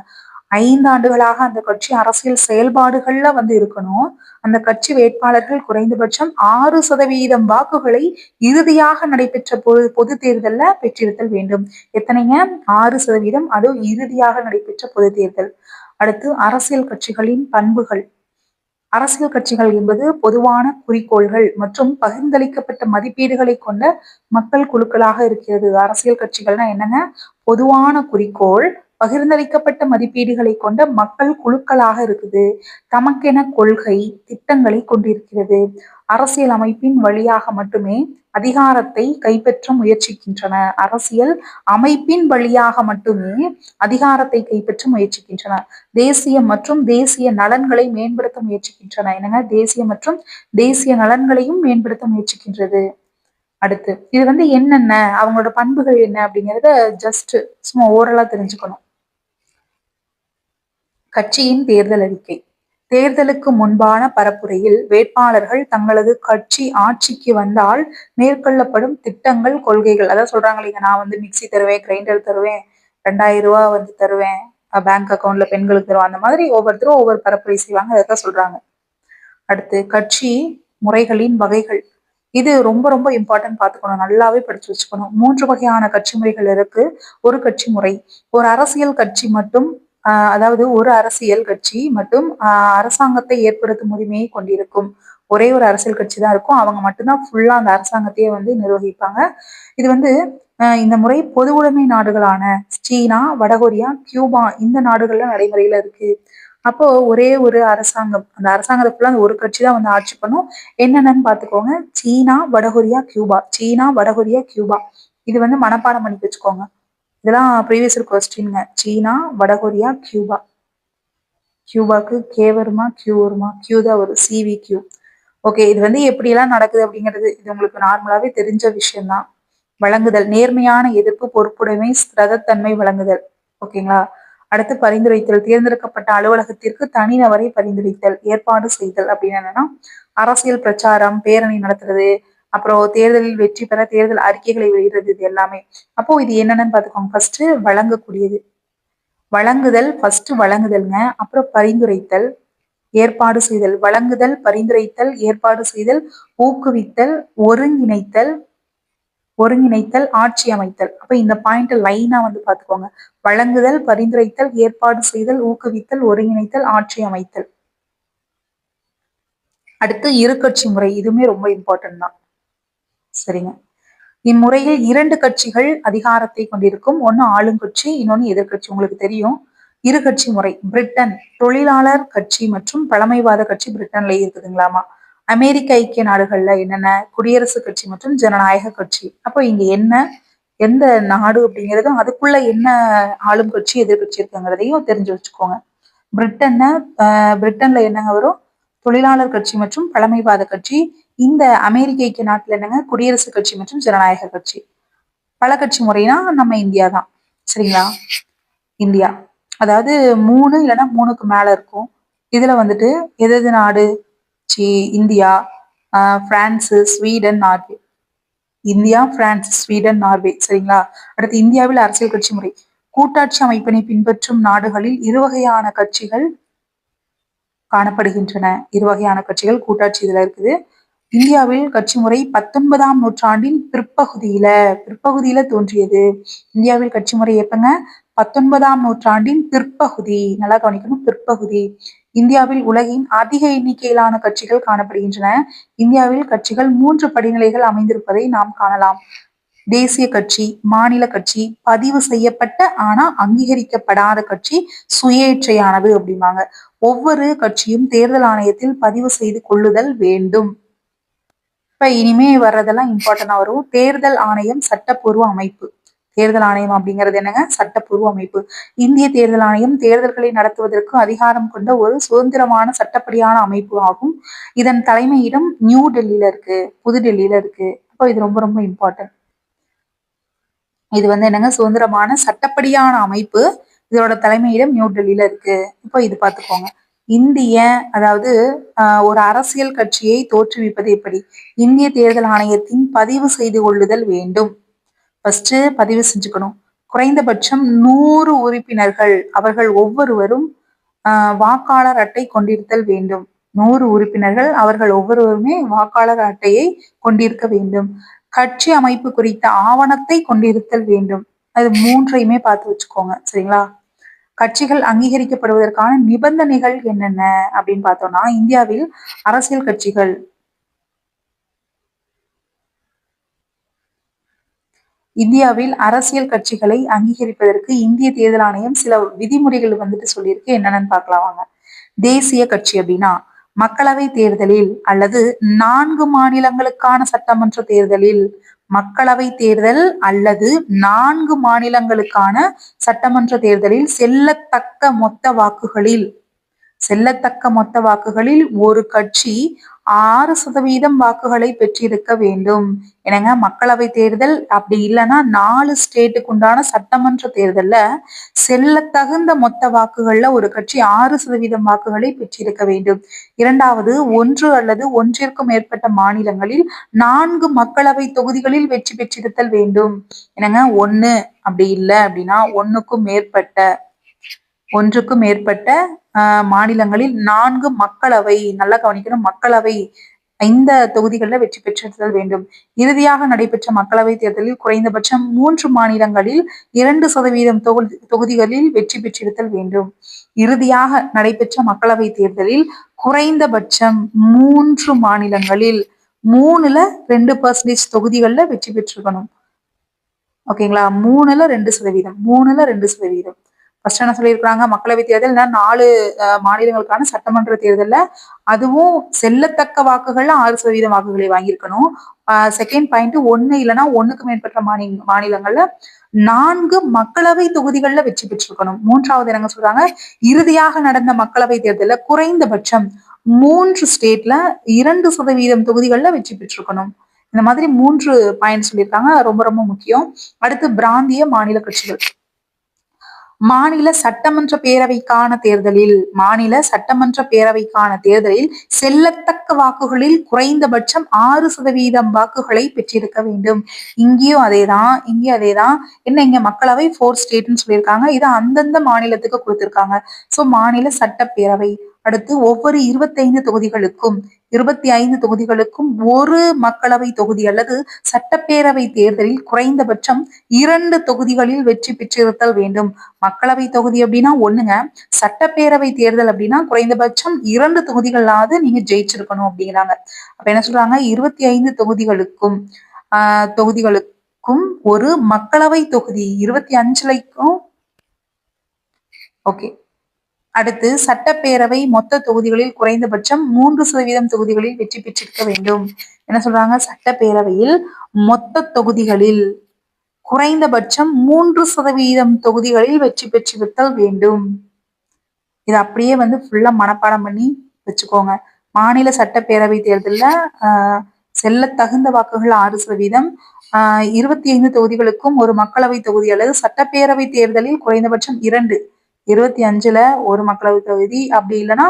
5 ஆண்டுகளாக அந்த கட்சி அரசியல் செயல்பாடுகள்ல இருக்கணும். அந்த கட்சி வேட்பாளர்கள் குறைந்தபட்சம் 6% வாக்குகளை இறுதியாக நடைபெற்ற பொது தேர்தல்ல பெற்றிருத்தல் வேண்டும். எத்தனைங்க? 6%. அதுவும் இறுதியாக நடைபெற்ற பொது தேர்தல். அடுத்து அரசியல் கட்சிகளின் பண்புகள். அரசியல் கட்சிகள் என்பது பொதுவான குறிக்கோள்கள் மற்றும் பகிர்ந்தளிக்கப்பட்ட மதிப்பீடுகளை கொண்ட மக்கள் குழுக்களாக இருக்கிறது. அரசியல் கட்சிகள்னா என்னங்க? பொதுவான குறிக்கோள், பகிர்ந்தளிக்கப்பட்ட மதிப்பீடுகளை கொண்ட மக்கள் குழுக்களாக இருக்குது. தமக்கென கொள்கை, திட்டங்களை கொண்டிருக்கிறது. அரசியல் அமைப்பின் வழியாக மட்டுமே அதிகாரத்தை கைப்பற்ற முயற்சிக்கின்றன. அரசியல் அமைப்பின் வழியாக மட்டுமே அதிகாரத்தை கைப்பற்ற முயற்சிக்கின்றன. தேசிய மற்றும் தேசிய நலன்களை மேம்படுத்த முயற்சிக்கின்றன. என்னங்க? தேசிய மற்றும் தேசிய நலன்களையும் மேம்படுத்த முயற்சிக்கின்றது. அடுத்து இது என்னென்ன அவங்களோட பண்புகள் என்ன அப்படிங்கறத ஜஸ்ட் சும்மா ஓரலா தெரிஞ்சுக்கணும். கட்சியின் தேர்தல் அறிக்கை. தேர்தலுக்கு முன்பான பரப்புரையில் வேட்பாளர்கள் தங்களது கட்சி ஆட்சிக்கு வந்தால் மேற்கொள்ளப்படும் திட்டங்கள், கொள்கைகள், அதான் சொல்றாங்க இல்லைங்க, நான் மிக்சி தருவேன், கிரைண்டர் தருவேன், 2000 ரூபாய் தருவேன், பேங்க் அக்கௌண்ட்ல பெண்களுக்கு தருவேன், அந்த மாதிரி ஒவ்வொருத்தரும் ஒவ்வொரு பரப்புரை செய்வாங்க. அதான் சொல்றாங்க. அடுத்து கட்சி முறைகளின் வகைகள். இது ரொம்ப ரொம்ப இம்பார்ட்டன்ட், பார்த்துக்கணும், நல்லாவே படிச்சு வச்சுக்கணும். 3 வகையான கட்சி முறைகள் இருக்கு. ஒரு கட்சி முறை, ஒரு அரசியல் கட்சி மட்டும் அதாவது ஒரு அரசியல் கட்சி மட்டும் அரசாங்கத்தை ஏற்படுத்தும் உரிமையை கொண்டிருக்கும். ஒரே ஒரு அரசியல் கட்சி தான் இருக்கும். அவங்க மட்டும்தான் ஃபுல்லா அந்த அரசாங்கத்தையே நிர்வகிப்பாங்க. இது இந்த முறை பொது உடைமை நாடுகளான சீனா, வடகொரியா, கியூபா இந்த நாடுகள்ல நடைமுறையில இருக்கு. அப்போ ஒரே ஒரு அரசாங்கம், அந்த அரசாங்கத்தை ஃபுல்லா அந்த ஒரு கட்சி தான் ஆட்சி பண்ணும். என்னென்னு பாத்துக்கோங்க. சீனா, வடகொரியா, கியூபா. சீனா, வடகொரியா, கியூபா. இது மனப்பாடம் பண்ணி வச்சுக்கோங்க. இதெல்லாம் ப்ரீவியஸ் கொஸ்டின்ங்க. சீனா, வடகொரியா, கியூபா. கியூபாக்கு கே வருமா, கியூ வருமா? கியூ தான் வரும். CV Q. ஓகே. இது எப்படி எல்லாம் நடக்குது அப்படிங்கிறது இது உங்களுக்கு நார்மலாவே தெரிஞ்ச விஷயம்தான். வழங்குதல், நேர்மையான எதிர்ப்பு, பொறுப்புடைமை, ஸ்திரத்தன்மை வழங்குதல். ஓகேங்களா? அடுத்து பரிந்துரைத்தல். தேர்ந்தெடுக்கப்பட்ட அலுவலகத்திற்கு தனிநபரை பரிந்துரைத்தல், ஏற்பாடு செய்தல் அப்படின்னு என்னன்னா, அரசியல் பிரச்சாரம், பேரணி நடத்துறது, அப்புறம் தேர்தலில் வெற்றி பெற தேர்தல் அறிக்கைகளை வெளியிடுறது, இது எல்லாமே. அப்போ இது என்னென்னு பாத்துக்கோங்க. ஃபர்ஸ்ட் வழங்கக்கூடியது. வழங்குதல் ஃபர்ஸ்ட் வழங்குதல்ங்க. அப்புறம் பரிந்துரைத்தல், ஏற்பாடு செய்தல். வழங்குதல், பரிந்துரைத்தல், ஏற்பாடு செய்தல், ஊக்குவித்தல், ஒருங்கிணைத்தல், ஆட்சி அமைத்தல். அப்ப இந்த பாயிண்ட் லைனா பாத்துக்கோங்க. வழங்குதல், பரிந்துரைத்தல், ஏற்பாடு செய்தல், ஊக்குவித்தல், ஒருங்கிணைத்தல், ஆட்சி அமைத்தல். அடுத்து இருகட்சி முறை. இதுவுமே ரொம்ப இம்பார்ட்டன்ட் தான். சரிங்க. இம்முறையில் 2 கட்சிகள் அதிகாரத்தை கொண்டிருக்கும். ஒன்னு ஆளுங்கட்சி, இன்னொன்னு எதிர்கட்சி. உங்களுக்கு தெரியும். இருகட்சி முறை. பிரிட்டன் தொழிலாளர் கட்சி மற்றும் பழமைவாத கட்சி பிரிட்டன்ல இருக்குதுங்களாமா. அமெரிக்க ஐக்கிய நாடுகள்ல என்னென்ன? குடியரசுக் கட்சி மற்றும் ஜனநாயக கட்சி. அப்போ இங்க எந்த நாடு அப்படிங்கிறதும் அதுக்குள்ள என்ன ஆளும் கட்சி எதிர்கட்சி இருக்குங்கிறதையும் தெரிஞ்சு வச்சுக்கோங்க. பிரிட்டன்ல என்னங்க வரும்? தொழிலாளர் கட்சி மற்றும் பழமைவாத கட்சி. இந்த அமெரிக்க ஐக்கிய நாட்டுல என்னங்க குடியரசுக் கட்சி மற்றும் ஜனநாயக கட்சி. பல கட்சி முறைனா நம்ம இந்தியா தான். சரிங்களா? இந்தியா. அதாவது 3 இல்லைன்னா 3க்கு மேல இருக்கும். இதுல வந்துட்டு எது நாடு? India, France, Sweden, Norway. India, France, Sweden, Norway. சரிங்களா? அடுத்து இந்தியாவில் அரசியல் கட்சி முறை. கூட்டாட்சி அமைப்பினை பின்பற்றும் நாடுகளில் இருவகையான கட்சிகள் காணப்படுகின்றன. இருவகையான கட்சிகள் கூட்டாட்சி இதுல இருக்குது. இந்தியாவில் கட்சி முறை 19ஆம் நூற்றாண்டின் பிற்பகுதியில தோன்றியது. இந்தியாவில் கட்சி முறை எப்பங்க? 19ஆம் நூற்றாண்டின் பிற்பகுதி. நல்லா கவனிக்கணும், பிற்பகுதி. இந்தியாவில் உலகின் அதிக எண்ணிக்கையிலான கட்சிகள் காணப்படுகின்றன. இந்தியாவில் கட்சிகள் 3 படிநிலைகள் அமைந்திருப்பதை நாம் காணலாம். தேசிய கட்சி, மாநில கட்சி, பதிவு செய்யப்பட்ட ஆனா அங்கீகரிக்கப்படாத கட்சி, சுயேட்சையானது அப்படிம்பாங்க. ஒவ்வொரு கட்சியும் தேர்தல் ஆணையத்தில் பதிவு செய்து கொள்ளுதல் வேண்டும். இப்ப இனிமே வர்றதெல்லாம் இம்பார்ட்டன்டா வரும். தேர்தல் ஆணையம் சட்டப்பூர்வ அமைப்பு. தேர்தல் ஆணையம் அப்படிங்கிறது என்னங்க? சட்டப்பூர்வ அமைப்பு. இந்திய தேர்தல் ஆணையம் தேர்தல்களை நடத்துவதற்கு அதிகாரம் கொண்ட ஒரு சுதந்திரமான சட்டப்படியான அமைப்பு ஆகும். இதன் தலைமையிடம் நியூ டெல்லியில இருக்கு, புதுடெல்லியில இருக்கு. அப்போ இது ரொம்ப ரொம்ப இம்பார்ட்டன்ட். இது வந்து என்னங்க? சுதந்திரமான சட்டப்படியான அமைப்பு. இதோட தலைமையிடம் நியூ டெல்லியில இருக்கு. இப்போ இது பார்த்துக்கோங்க. இந்திய அதாவது ஒரு அரசியல் கட்சியை தோற்றுவிப்பது எப்படி? இந்திய தேர்தல் ஆணையத்தின் பதிவு செய்து கொள்ளுதல் வேண்டும். ஃபர்ஸ்ட் பதிவு செஞ்சுக்கணும். குறைந்தபட்சம் 100 உறுப்பினர்கள், அவர்கள் ஒவ்வொருவரும் வாக்காளர் அட்டை கொண்டிருத்தல் வேண்டும். 100 உறுப்பினர்கள், அவர்கள் ஒவ்வொருவருமே வாக்காளர் அட்டையை கொண்டிருக்க வேண்டும். கட்சி அமைப்பு குறித்த ஆவணத்தை கொண்டிருத்தல் வேண்டும். அது 3ஐயுமே பார்த்து வச்சுக்கோங்க. சரிங்களா? கட்சிகள் அங்கீகரிக்கப்படுவதற்கான நிபந்தனைகள் என்னென்ன அப்படின்னு பார்த்தோம்னா, இந்தியாவில் அரசியல் கட்சிகள் கட்சிகளை அங்கீகரிப்பதற்கு இந்திய தேர்தல் ஆணையம் சில விதிமுறைகள் வந்துட்டு சொல்லியிருக்கு. என்னென்னு பார்க்கலாம் வாங்க. தேசிய கட்சி அப்படின்னா மக்களவை தேர்தலில் அல்லது 4 மாநிலங்களுக்கான சட்டமன்ற தேர்தலில், மக்களவை தேர்தல் அல்லது 4 மாநிலங்களுக்கான சட்டமன்ற தேர்தலில் செல்லத்தக்க மொத்த வாக்குகளில் ஒரு கட்சி 6% வாக்குகளை பெற்றிருக்க வேண்டும். என்னங்க? மக்களவை தேர்தல் அப்படி இல்லைன்னா 4 ஸ்டேட்டுக்கு உண்டான சட்டமன்ற தேர்தல்ல செல்லத்தகுந்த மொத்த வாக்குகள்ல ஒரு கட்சி 6% வாக்குகளை பெற்றிருக்க வேண்டும். இரண்டாவது, 1 அல்லது 1ற்கும் மேற்பட்ட மாநிலங்களில் 4 மக்களவை தொகுதிகளில் வெற்றி பெற்றிருத்தல் வேண்டும். என்னங்க? 1 அப்படி இல்லை அப்படின்னா 1க்கும் மேற்பட்ட மாநிலங்களில் 4 மக்களவை, நல்லா கவனிக்கணும், மக்களவை இந்த தொகுதிகளில் வெற்றி பெற்றிருத்தல் வேண்டும். இறுதியாக நடைபெற்ற மக்களவை தேர்தலில் குறைந்தபட்சம் 3 மாநிலங்களில் 2% தொகுதிகளில் வெற்றி பெற்றிருத்தல் வேண்டும். இறுதியாக நடைபெற்ற மக்களவை தேர்தலில் குறைந்தபட்சம் 3 மாநிலங்களில் 3ல 2% தொகுதிகளில் வெற்றி பெற்றிருக்கணும். ஓகேங்களா? 3ல 2%. ஃபர்ஸ்ட் என்ன சொல்லியிருக்காங்க? மக்களவை தேர்தல் 4 மாநிலங்களுக்கான சட்டமன்ற தேர்தல்ல அதுவும் செல்லத்தக்க வாக்குகள்ல 6% வாக்குகளை வாங்கியிருக்கணும். செகண்ட் பாயிண்ட், 1 இல்லைன்னா 1க்கு மேற்பட்ட மாநிலங்கள்ல 4 மக்களவை தொகுதிகள்ல வெற்றி பெற்றிருக்கணும். மூன்றாவது என்னங்க சொல்றாங்க? இறுதியாக நடந்த மக்களவை தேர்தல்ல குறைந்தபட்சம் 3 ஸ்டேட்ல 2% தொகுதிகள்ல வெற்றி பெற்றிருக்கணும். இந்த மாதிரி 3 பாயிண்ட் சொல்லியிருக்காங்க. ரொம்ப ரொம்ப முக்கியம். அடுத்து பிராந்திய மாநில கட்சிகள். மாநில சட்டமன்ற பேரவைக்கான தேர்தலில் செல்லத்தக்க வாக்குகளில் குறைந்தபட்சம் 6% வாக்குகளை பெற்றிருக்க வேண்டும். இங்கேயும் அதேதான். என்ன, இங்க மக்களவை 4 ஸ்டேட்னு சொல்லியிருக்காங்க. இது அந்தந்த மாநிலத்துக்கு கொடுத்திருக்காங்க. சோ மாநில சட்டப்பேரவை. அடுத்து ஒவ்வொரு 25 தொகுதிகளுக்கும் ஒரு மக்களவை தொகுதி அல்லது சட்டப்பேரவை தேர்தலில் குறைந்தபட்சம் 2 தொகுதிகளில் வெற்றி பெற்றிருத்தல் வேண்டும். மக்களவை தொகுதி அப்படின்னா 1ங்க, சட்டப்பேரவை தேர்தல் அப்படின்னா குறைந்தபட்சம் 2 தொகுதிகளாவது நீங்க ஜெயிச்சிருக்கணும் அப்படிங்கிறாங்க. அப்ப என்ன சொல்றாங்க? 25 தொகுதிகளுக்கும் ஒரு மக்களவை தொகுதி, 25லைக்கும். ஓகே. அடுத்து சட்டப்பேரவை மொத்த தொகுதிகளில் குறைந்தபட்சம் 3% தொகுதிகளில் வெற்றி பெற்றிருக்க வேண்டும். என்ன சொல்றாங்க? சட்டப்பேரவையில் மொத்த தொகுதிகளில் குறைந்தபட்சம் 3% தொகுதிகளில் வெற்றி பெற்றிருத்தல் வேண்டும். இது அப்படியே வந்து ஃபுல்லா மனப்பாடம் பண்ணி வச்சுக்கோங்க. மாநில சட்டப்பேரவை தேர்தலில் செல்ல தகுந்த வாக்குகள் 6%, 25 தொகுதிகளுக்கும் ஒரு மக்களவை தொகுதி அல்லது சட்டப்பேரவை தேர்தலில் குறைந்தபட்சம் 2, 25ல ஒரு மக்களவை தொகுதி, அப்படி இல்லைன்னா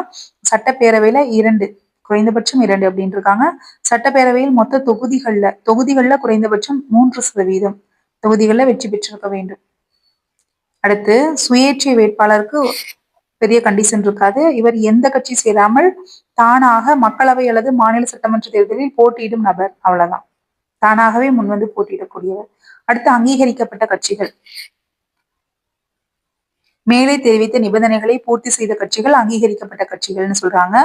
சட்டப்பேரவையில 2, குறைந்தபட்சம் 2 அப்படின்னு இருக்காங்க. சட்டப்பேரவையில் மொத்த தொகுதிகள்ல குறைந்தபட்சம் 3% தொகுதிகளில் வெற்றி பெற்றிருக்க வேண்டும். அடுத்து சுயேட்சை வேட்பாளருக்கு பெரிய கண்டிஷன் இருக்காது. இவர் எந்த கட்சி சேராமல் தானாக மக்களவை அல்லது மாநில சட்டமன்ற தேர்தலில் போட்டியிடும் நபர், அவ்வளவுதான். தானாகவே முன்வந்து போட்டியிடக்கூடியவர். அடுத்து அங்கீகரிக்கப்பட்ட கட்சிகள். மேலே தெரிவித்த நிபந்தனைகளை பூர்த்தி செய்த கட்சிகள் அங்கீகரிக்கப்பட்ட கட்சிகள்னு சொல்றாங்க.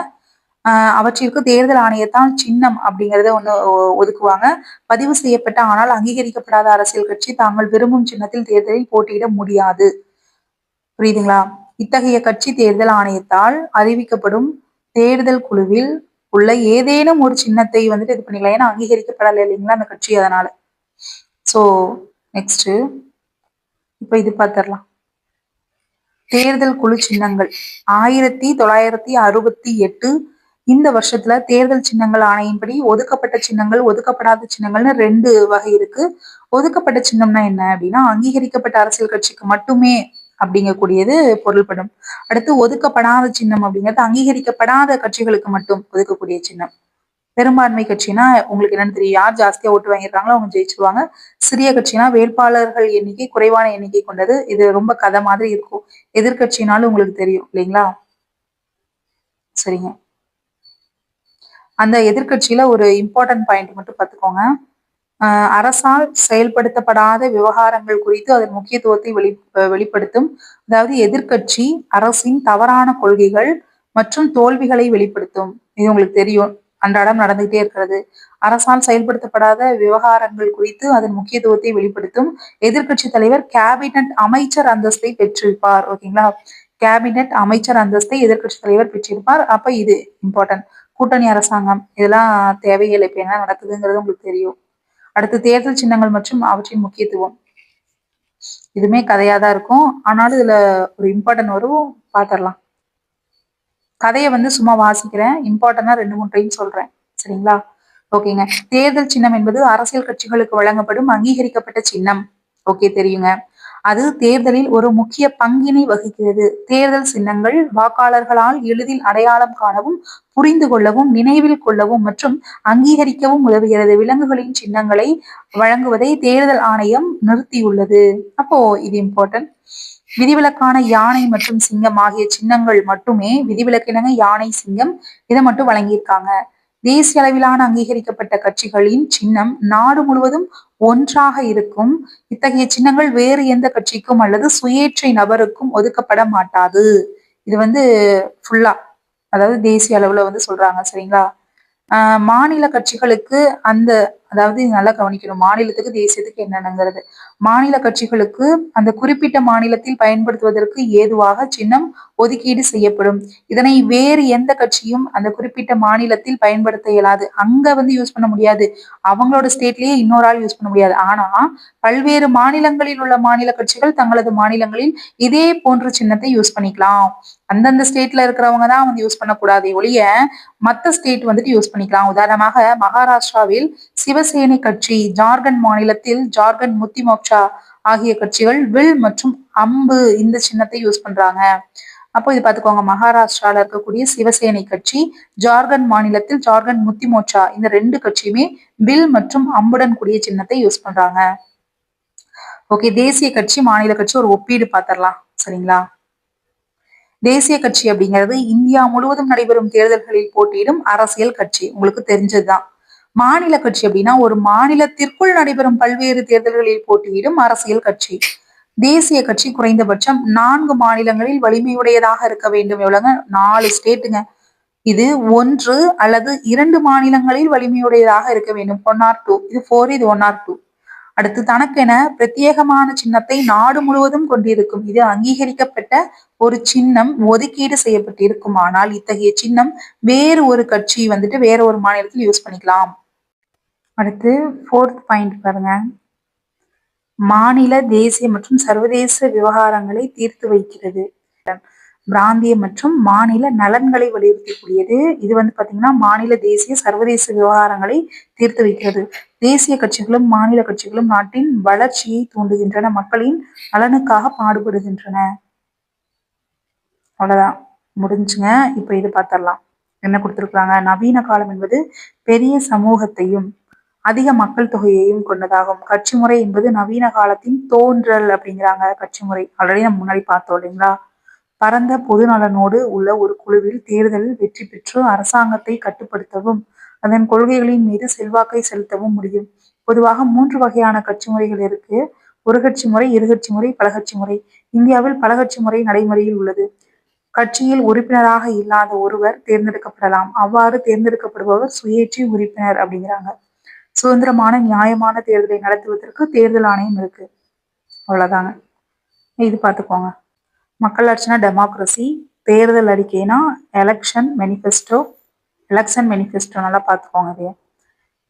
அவற்றிற்கு தேர்தல் ஆணையத்தால் சின்னம் அப்படிங்கறத ஒண்ணு ஒதுக்குவாங்க. பதிவு செய்யப்பட்ட ஆனால் அங்கீகரிக்கப்படாத அரசியல் கட்சி தாங்கள் விரும்பும் சின்னத்தில் தேர்தலில் போட்டியிட முடியாது. புரியுதுங்களா? இத்தகைய கட்சி தேர்தல் ஆணையத்தால் அறிவிக்கப்படும் தேர்தல் குழுவில் உள்ள ஏதேனும் ஒரு சின்னத்தை வந்துட்டு இது பண்ணிக்கலாம். ஏன்னா அங்கீகரிக்கப்படலை இல்லைங்களா அந்த கட்சி, அதனால. சோ நெக்ஸ்ட் இப்ப இது பார்த்திடலாம். தேர்தல் குழு சின்னங்கள் 1968 இந்த வருஷத்துல தேர்தல் சின்னங்கள் ஆணையின்படி ஒதுக்கப்பட்ட சின்னங்கள், ஒதுக்கப்படாத சின்னங்கள்னு 2 வகை இருக்கு. ஒதுக்கப்பட்ட சின்னம்னா என்ன அப்படின்னா அங்கீகரிக்கப்பட்ட அரசியல் கட்சிக்கு மட்டுமே அப்படிங்கக்கூடியது பொருள்படும். அடுத்து ஒதுக்கப்படாத சின்னம் அப்படிங்கிறது அங்கீகரிக்கப்படாத கட்சிகளுக்கு மட்டும் ஒதுக்கக்கூடிய சின்னம். பெரும்பான்மை கட்சினா உங்களுக்கு என்னன்னு தெரியும், யார் ஜாஸ்தியா ஓட்டு வாங்கியிருக்காங்களோ அவங்க ஜெயிச்சிருவாங்க. சிறிய கட்சினா வேட்பாளர்கள் எண்ணிக்கை குறைவான எண்ணிக்கை கொண்டது. இது ரொம்ப கதை மாதிரி இருக்கும். எதிர்கட்சினாலும் உங்களுக்கு தெரியும் இல்லைங்களா? சரிங்க. அந்த எதிர்கட்சியில ஒரு இம்பார்ட்டன்ட் பாயிண்ட் மட்டும் பார்த்துக்கோங்க. அரசால் செயல்படுத்தப்படாத விவகாரங்கள் குறித்து அதன் முக்கியத்துவத்தை வெளிப்படுத்தும். அதாவது எதிர்கட்சி அரசின் தவறான கொள்கைகள் மற்றும் தோல்விகளை வெளிப்படுத்தும். இது உங்களுக்கு தெரியும், அன்றாடம் நடந்துகிட்டே இருக்கிறது. அரசால் செயல்படுத்தப்படாத விவகாரங்கள் குறித்து அதன் முக்கியத்துவத்தை வெளிப்படுத்தும். எதிர்கட்சி தலைவர் கேபினட் அமைச்சர் அந்தஸ்தை பெற்றிருப்பார். ஓகேங்களா? கேபினட் அமைச்சர் அந்தஸ்தை எதிர்கட்சி தலைவர் பெற்றிருப்பார். அப்ப இது இம்பார்ட்டன்ட். கூட்டணி அரசாங்கம் இதெல்லாம் தேவைகள் இப்ப என்ன நடக்குதுங்கிறது உங்களுக்கு தெரியும். அடுத்து தேர்தல் சின்னங்கள் மற்றும் அவற்றின் முக்கியத்துவம். இதுமே கதையாதான் இருக்கும், ஆனாலும் இதுல ஒரு இம்பார்ட்டன்ட் வரும், பாத்திரலாம். கதையை சும்மா வாசிக்கிறேன், இம்பார்ட்டன்டா 2-3 டைம் சொல்றேன். சரிங்களா? ஓகேங்க. தேர்தல் சின்னம் என்பது அரசியல் கட்சிகளுக்கு வழங்கப்படும் அங்கீகரிக்கப்பட்ட சின்னம். ஓகே, தெரியுங்க. அது தேர்தலில் ஒரு முக்கிய பங்கினை வகிக்கிறது. தேர்தல் சின்னங்கள் வாக்காளர்களால் எளிதில் அடையாளம் காணவும், புரிந்து கொள்ளவும், நினைவில் கொள்ளவும் மற்றும் அங்கீகரிக்கவும் உதவுகிறது. விலங்குகளின் சின்னங்களை வழங்குவதை தேர்தல் ஆணையம் நிறுத்தியுள்ளது. அப்போ இது இம்பார்ட்டன்ட். விதிவிலக்கான யானை மற்றும் சிங்கம் ஆகிய சின்னங்கள் மட்டுமே, விதிவிலக்கினங்க யானை, சிங்கம் இதை மட்டும் வழங்கியிருக்காங்க. தேசிய அளவிலான அங்கீகரிக்கப்பட்ட கட்சிகளின் சின்னம் நாடு முழுவதும் ஒன்றாக இருக்கும். இத்தகைய சின்னங்கள் வேறு எந்த கட்சிக்கும் அல்லது சுயேட்சை நபருக்கும் ஒதுக்கப்பட மாட்டாது. இது ஃபுல்லா, அதாவது தேசிய அளவுல சொல்றாங்க. சரிங்களா? மாநில கட்சிகளுக்கு அதாவது நல்லா கவனிக்கணும், மாநிலத்துக்கு தேசியத்துக்கு என்னென்னங்கிறது. மாநில கட்சிகளுக்கு அந்த குறிப்பிட்ட மாநிலத்தில் பயன்படுத்துவதற்கு ஏதுவாக சின்னம் ஒதுக்கீடு செய்யப்படும். இதனை வேறு எந்த கட்சியும் அந்த குறிப்பிட்ட மாநிலத்தில் பயன்படுத்த இயலாது. அங்க யூஸ் பண்ண முடியாது, அவங்களோட ஸ்டேட்லயே இன்னொரு ஆள் யூஸ் பண்ண முடியாது. ஆனா பல்வேறு மாநிலங்களில் உள்ள மாநில கட்சிகள் தங்களது மாநிலங்களில் இதே போன்ற சின்னத்தை யூஸ் பண்ணிக்கலாம். அந்தந்த ஸ்டேட்ல இருக்கிறவங்க தான் யூஸ் பண்ணக்கூடாது ஒழிய மத்த ஸ்டேட் யூஸ் பண்ணிக்கலாம். உதாரணமாக மகாராஷ்டிராவில் சிவசேனை கட்சி, ஜார்க்கண்ட் மாநிலத்தில் ஜார்க்கண்ட் முக்தி மோர்ச்சா ஆகிய கட்சிகள் வில் மற்றும் அம்பு இந்த சின்னத்தை யூஸ் பண்றாங்க. அப்போ இது பாத்துக்கோங்க, மகாராஷ்டிரால இருக்கக்கூடிய சிவசேனை கட்சி, ஜார்க்கண்ட் மாநிலத்தில் ஜார்க்கண்ட் முக்தி மோர்ச்சா, இந்த 2 கட்சியுமே வில் மற்றும் அம்புடன் கூடிய சின்னத்தை யூஸ் பண்றாங்க. ஓகே, தேசிய கட்சி, மாநில கட்சி ஒரு ஒப்பீடு பாத்திரலாம். சரிங்களா? தேசிய கட்சி அப்படிங்கிறது இந்தியா முழுவதும் நடைபெறும் தேர்தல்களில் போட்டியிடும் அரசியல் கட்சி, உங்களுக்கு தெரிஞ்சதுதான். மாநில கட்சி அப்படின்னா ஒரு மாநிலத்திற்குள் நடைபெறும் பல்வேறு தேர்தல்களில் போட்டியிடும் அரசியல் கட்சி. தேசிய கட்சி குறைந்தபட்சம் 4 மாநிலங்களில் வலிமையுடையதாக இருக்க வேண்டும். எவ்வளவுங்க? 4 ஸ்டேட்டுங்க. இது 1 அல்லது 2 மாநிலங்களில் வலிமையுடையதாக இருக்க வேண்டும். 1 or 2. இது 4, இது 1 or 2. அடுத்து தனக்கென பிரத்யேகமான சின்னத்தை நாடு முழுவதும் கொண்டிருக்கும். இது அங்கீகரிக்கப்பட்ட ஒரு சின்னம் ஒதுக்கீடு செய்யப்பட்டிருக்குமானால் இத்தகைய சின்னம் வேறு ஒரு கட்சி வேற ஒரு மாநிலத்தில் யூஸ் பண்ணிக்கலாம். அடுத்து 4th பாயிண்ட் பாருங்க. மாநில, தேசிய மற்றும் சர்வதேச விவகாரங்களை தீர்த்து வைக்கிறது. பிராந்திய மற்றும் மாநில நலன்களை வலியுறுத்தக்கூடியது. இது வந்து பாத்தீங்கன்னா மாநில, தேசிய, சர்வதேச விவகாரங்களை தீர்த்து வைக்கிறது. தேசிய கட்சிகளும் மாநில கட்சிகளும் நாட்டின் வளர்ச்சியை தூண்டுகின்றன, மக்களின் நலனுக்காக பாடுபடுகின்றன. அவ்வளவுதான், முடிஞ்சுங்க. இப்ப இது பார்த்தரலாம். என்ன கொடுத்திருக்காங்க? நவீன காலம் என்பது பெரிய சமூகத்தையும் அதிக மக்கள் தொகையையும் கொண்டதாகும். கட்சி முறை என்பது நவீன காலத்தின் தோன்றல் அப்படிங்கிறாங்க. கட்சி முறை ஆல்ரெடி நம்ம முன்னாடி பார்த்தோம் இல்லைங்களா? பரந்த பொது நலனோடு உள்ள ஒரு குழுவில் தேர்தலில் வெற்றி பெற்று அரசாங்கத்தை கட்டுப்படுத்தவும் அதன் கொள்கைகளின் மீது செல்வாக்கை செலுத்தவும் முடியும். பொதுவாக 3 வகையான கட்சி முறைகள் இருக்கு. ஒரு கட்சி முறை, இருகட்சி முறை, பலகட்சி முறை. இந்தியாவில் பலகட்சி முறை நடைமுறையில் உள்ளது. கட்சியில் உறுப்பினராக இல்லாத ஒருவர் தேர்ந்தெடுக்கப்படலாம். அவ்வாறு தேர்ந்தெடுக்கப்படுபவர் சுயேட்சை உறுப்பினர் அப்படிங்கிறாங்க. சுதந்திரமான நியாயமான தேர்தலை நடத்துவதற்கு தேர்தல் ஆணையம் இருக்கு. அவ்வளவுதாங்க. இது பார்த்துக்கோங்க. மக்களாட்சினா டெமோக்ரஸி, தேர்தல் அறிக்கைனா எலெக்ஷன் மேனிஃபெஸ்டோ. நல்லா பார்த்துக்கோங்க. இதைய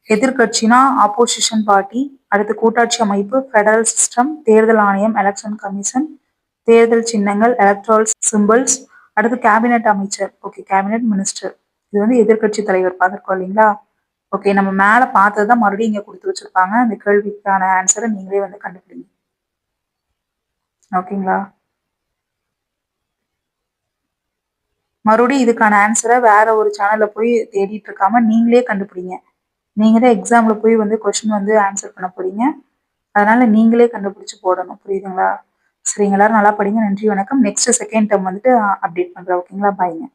எதிர்கட்சினா ஆப்போசிஷன் பார்ட்டி. அடுத்து கூட்டாட்சி அமைப்பு, ஃபெடரல் சிஸ்டம், தேர்தல் ஆணையம், எலெக்ஷன் கமிஷன், தேர்தல் சின்னங்கள், எலக்ட்ரல் சிம்பிள்ஸ். அடுத்து கேபினெட் அமைச்சர், ஓகே, கேபினெட் மினிஸ்டர். இது வந்து எதிர்கட்சி தலைவர் பார்த்துருக்கோம் இல்லைங்களா? ஓகே, நம்ம மேல பார்த்ததுதான் மறுபடியும் இங்க கொடுத்து வச்சிருப்பாங்க. அந்த கேள்விக்கான ஆன்சரை நீங்களே வந்து கண்டுபிடிங்க. ஓகேங்களா? மறுபடியும் இதுக்கான ஆன்சரை வேற ஒரு சேனல்ல போய் தேடிட்டு இருக்காம நீங்களே கண்டுபிடிங்க. நீங்க தான் எக்ஸாம்ல போய் வந்து கொஸ்டின் வந்து ஆன்சர் பண்ண போறீங்க. அதனால நீங்களே கண்டுபிடிச்சு போடணும். புரியுதுங்களா? சரிங்க, எல்லாரும் நல்லா படிங்க. நன்றி, வணக்கம். நெக்ஸ்ட் செகண்ட் டேர்ம் வந்துட்டு அப்டேட் பண்றேன். ஓகேங்களா? பாய்ங்க.